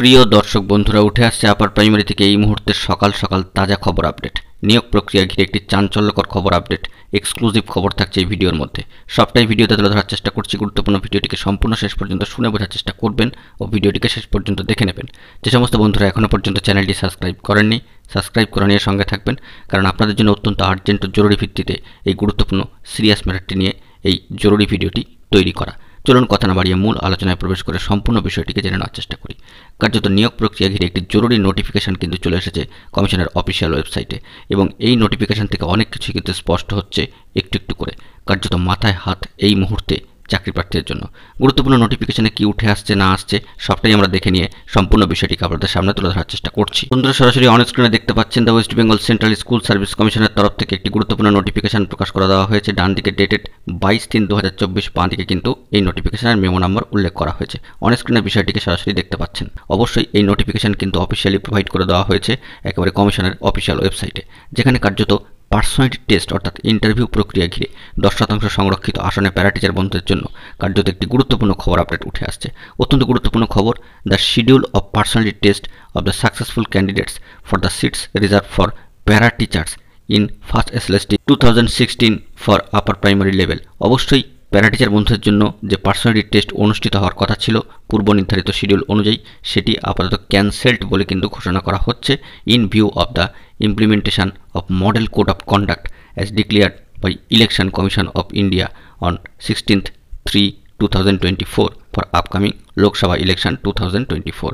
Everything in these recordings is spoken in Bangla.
প্রিয় দর্শক বন্ধুরা, উঠে আসছে আপার প্রাইমারি থেকে এই মুহূর্তে সকাল সকাল তাজা খবর আপডেট। নিয়োগ প্রক্রিয়া ঘিরে একটি চাঞ্চল্যকর খবর আপডেট, এক্সক্লুসিভ খবর থাকছে এই ভিডিওর মধ্যে। সবটাই ভিডিওতে তুলে ধরার চেষ্টা করছি। গুরুত্বপূর্ণ ভিডিওটিকে সম্পূর্ণ শেষ পর্যন্ত শুনে বোঝার চেষ্টা করবেন ও ভিডিওটিকে শেষ পর্যন্ত দেখে নেবেন। যে সমস্ত বন্ধুরা এখনও পর্যন্ত চ্যানেলটি সাবস্ক্রাইব করেননি, সাবস্ক্রাইব করে নিয়ে সঙ্গে থাকবেন, কারণ আপনাদের জন্য অত্যন্ত আর্জেন্ট ও জরুরি ভিত্তিতে এই গুরুত্বপূর্ণ সিরিয়াস ম্যাটারটি নিয়ে এই জরুরি ভিডিওটি তৈরি করা। চলুন কথা না বাড়িয়ে মূল আলোচনায় প্রবেশ করে সম্পূর্ণ বিষয়টিকে জেনে নেওয়ার চেষ্টা করি। কার্যত নিয়োগ প্রক্রিয়া ঘিরে একটি জরুরি নোটিফিকেশন কিন্তু চলে এসেছে কমিশনের অফিসিয়াল ওয়েবসাইটে, এবং এই নোটিফিকেশন থেকে অনেক কিছুই কিন্তু স্পষ্ট হচ্ছে একটু একটু করে। কার্যত মাথায় হাত এই মুহূর্তে চাকরি প্রার্থীদের জন্য। গুরুত্বপূর্ণ নোটিফিকেশনে কি উঠে আসছে না আসছে সবটাই আমরা দেখে নিয়ে সম্পূর্ণ বিষয়টিকে আপনাদের সামনে তুলে ধরার চেষ্টা করছি। বন্ধুরা, সরাসরি অন স্ক্রিনে দেখতে পাচ্ছেন the West Bengal central school service কমিশনের তরফ থেকে একটি গুরুত্বপূর্ণ নোটিফিকেশন প্রকাশ করে দেওয়া হয়েছে। ডান দিকে ডেটেড 22/3/2024, বাঁ দিকে কিন্তু এই নোটিফিকেশনের মেমো নাম্বার উল্লেখ করা হয়েছে। অন স্ক্রিনে বিষয়টিকে সরাসরি দেখতে পাচ্ছেন। অবশ্যই এই নোটিফিকেশন কিন্তু অফিসিয়ালি প্রোভাইড করে দেওয়া হয়েছে একেবারে কমিশনের অফিসিয়াল ওয়েবসাইটে, যেখানে কার্যত পার্সোনালিটি টেস্ট অর্থাৎ ইন্টারভিউ প্রক্রিয়া ঘিরে 10% সংরক্ষিত আসনে প্যারা টিচার বন্ধুদের জন্য কার্যত একটি গুরুত্বপূর্ণ খবর আপডেট উঠে আসছে। অত্যন্ত গুরুত্বপূর্ণ খবর। The schedule of personality test of the successful candidates for the seats reserve for para teachers in first SLST 2016 for upper primary level. অবশ্যই প্যারা টিচার বন্ধুদের জন্য যে পার্সোনালিটি টেস্ট অনুষ্ঠিত হওয়ার কথা ছিল পূর্ব নির্ধারিত শিডিউল অনুযায়ী, সেটি আপাতত ক্যান্সেলড বলে কিন্তু ঘোষণা করা হচ্ছে, in view of the implementation of Model Code of Conduct as declared by Election Commission of India on 16/3/2024 for upcoming Lok Sabha election 2024।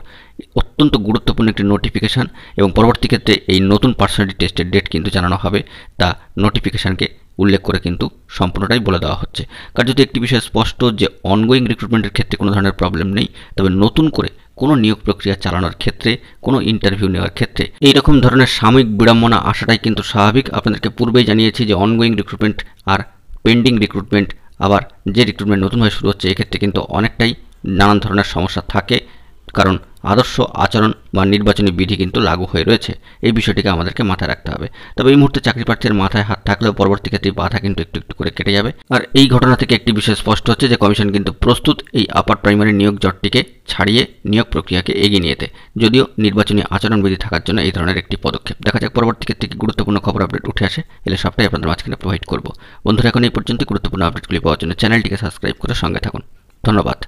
অত্যন্ত গুরুত্বপূর্ণ একটি নোটিফিকেশান, এবং পরবর্তী ক্ষেত্রে এই নতুন পার্সোনালিটি টেস্টের ডেট কিন্তু জানানো হবে, তা নোটিফিকেশানকে উল্লেখ করে কিন্তু সম্পূর্ণটাই বলে দেওয়া হচ্ছে। কার্যত একটি বিষয় স্পষ্ট যে অনগোয়িং রিক্রুটমেন্টের ক্ষেত্রে কোনো ধরনের প্রবলেম নেই, তবে নতুন করে কোনো নিয়োগ প্রক্রিয়া চালানোর ক্ষেত্রে, কোনো ইন্টারভিউ নেওয়ার ক্ষেত্রে এইরকম ধরনের সাময়িক বিড়ম্বনা আসাটাই কিন্তু স্বাভাবিক। আপনাদেরকে পূর্বেই জানিয়েছি যে অনগোয়িং রিক্রুটমেন্ট আর পেন্ডিং রিক্রুটমেন্ট, আবার যে রিক্রুটমেন্ট নতুনভাবে শুরু হচ্ছে, এক্ষেত্রে কিন্তু অনেকটাই নানান ধরনের সমস্যা থাকে, কারণ আদর্শ আচরণ বা নির্বাচনী বিধি কিন্তু লাগু হয়ে রয়েছে। এই বিষয়টিকে আমাদেরকে মাথায় রাখতে হবে। তবে এই মুহূর্তে চাকরি প্রার্থীর মাথায় হাত থাকলেও পরবর্তী ক্ষেত্রে বাধা কিন্তু একটু একটু করে কেটে যাবে। আর এই ঘটনা থেকে একটি বিষয় স্পষ্ট হচ্ছে যে কমিশন কিন্তু প্রস্তুত এই আপার প্রাইমারি নিয়োগ জটটিকে ছাড়িয়ে নিয়োগ প্রক্রিয়াকে এগিয়ে নিয়ে যেতে, যদিও নির্বাচনী আচরণবিধি থাকার জন্য এই ধরনের একটি পদক্ষেপ। দেখা যাক পরবর্তী ক্ষেত্রে কি গুরুত্বপূর্ণ খবর আপডেট উঠে আসে, এলে সবটাই আপনাদের মাঝখানে প্রোভাইড করব। বন্ধুরা, এখন এই পর্যন্ত গুরুত্বপূর্ণ আপডেটগুলি পাওয়ার জন্য চ্যানেলটিকে সাবস্ক্রাইব করে সঙ্গে থাকুন। ধন্যবাদ।